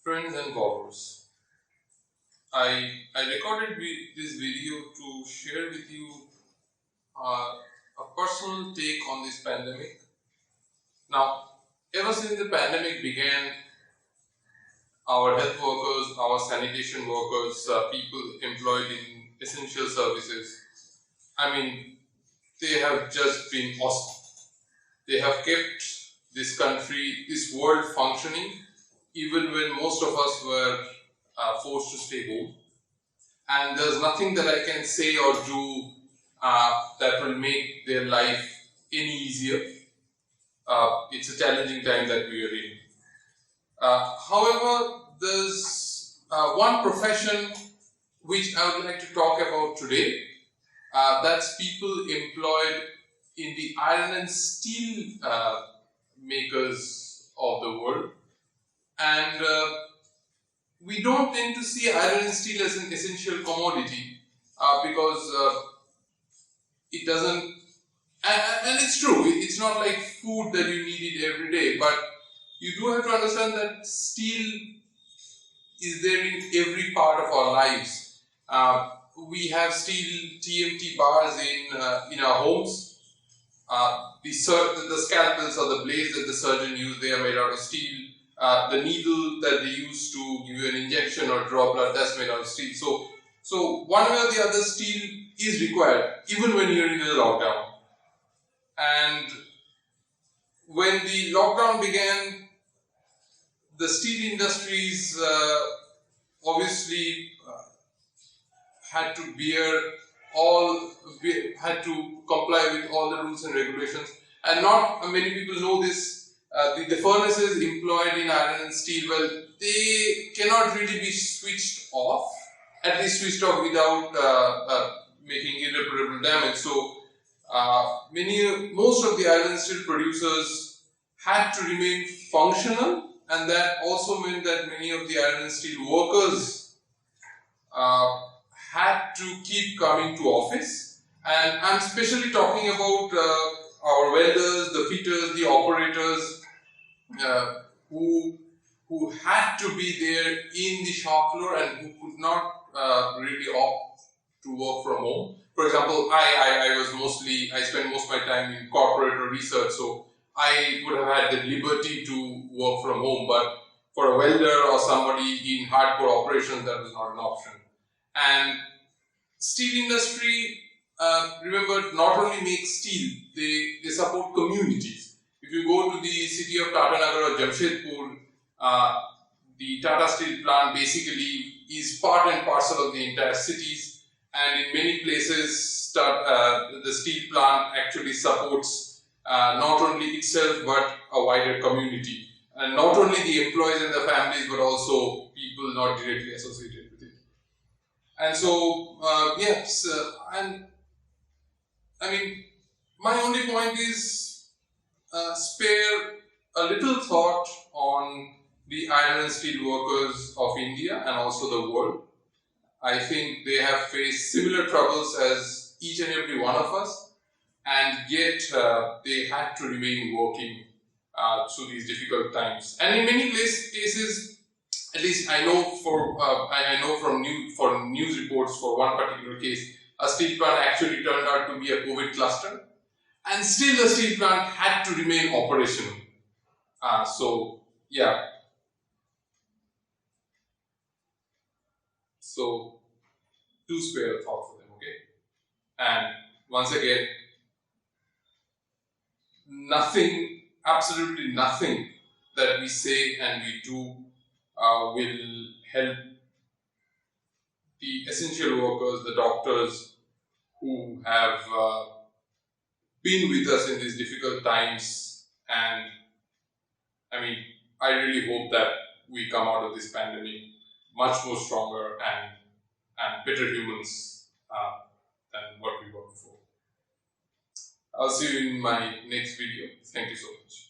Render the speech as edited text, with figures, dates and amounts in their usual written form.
Friends and followers, I recorded this video to share with you a personal take on this pandemic. Now, ever since the pandemic began, our health workers, our sanitation workers, people employed in essential services, they have just been awesome. They have kept this country, this world functioning, even when most of us were forced to stay home. And there's nothing that I can say or do that will make their life any easier. It's a challenging time that we are in. However, there's one profession which I would like to talk about today. That's people employed in the iron and steel makers of the world. And we don't tend to see iron and steel as an essential commodity because it doesn't, and it's true, it's not like food that you need it every day, but you do have to understand that steel is there in every part of our lives. We have steel TMT bars in our homes. The scalpels or the blades that the surgeon used, they are made out of steel. The needle that they use to give you an injection or draw blood, that's made out of steel. So one way or the other, steel is required, even when you're in a lockdown. And when the lockdown began, the steel industries obviously had to comply with all the rules and regulations. And not many people know this. The furnaces employed in iron and steel, well, they cannot really be switched off, at least switched off without making irreparable damage. So most of the iron and steel producers had to remain functional, and that also meant that many of the iron and steel workers had to keep coming to office. And I'm especially talking about our welders, the fitters, the operators, who had to be there in the shop floor and who could not really opt to work from home. For example, I spent most of my time in corporate or research, so I would have had the liberty to work from home, but for a welder or somebody in hardcore operations, that was not an option. And steel industry, remember, not only makes steel, they support communities. If you go to the city of Tatanagar or Jamshedpur, the Tata Steel plant basically is part and parcel of the entire cities, and in many places the steel plant actually supports not only itself but a wider community, and not only the employees and the families but also people not directly associated with it. And so my only point is spare a little thought on the iron and steel workers of India and also the world. I think they have faced similar troubles as each and every one of us, and yet they had to remain working through these difficult times. And in many cases, at least I know from news reports for one particular case, a steel plant actually turned out to be a COVID cluster, and still the steel plant had to remain operational. So do spare a thought for them, okay? And once again, absolutely nothing that we say and we do will help the essential workers, the doctors who have been with us in these difficult times. And I really hope that we come out of this pandemic much more stronger and better humans than what we were before. I'll see you in my next video. Thank you so much.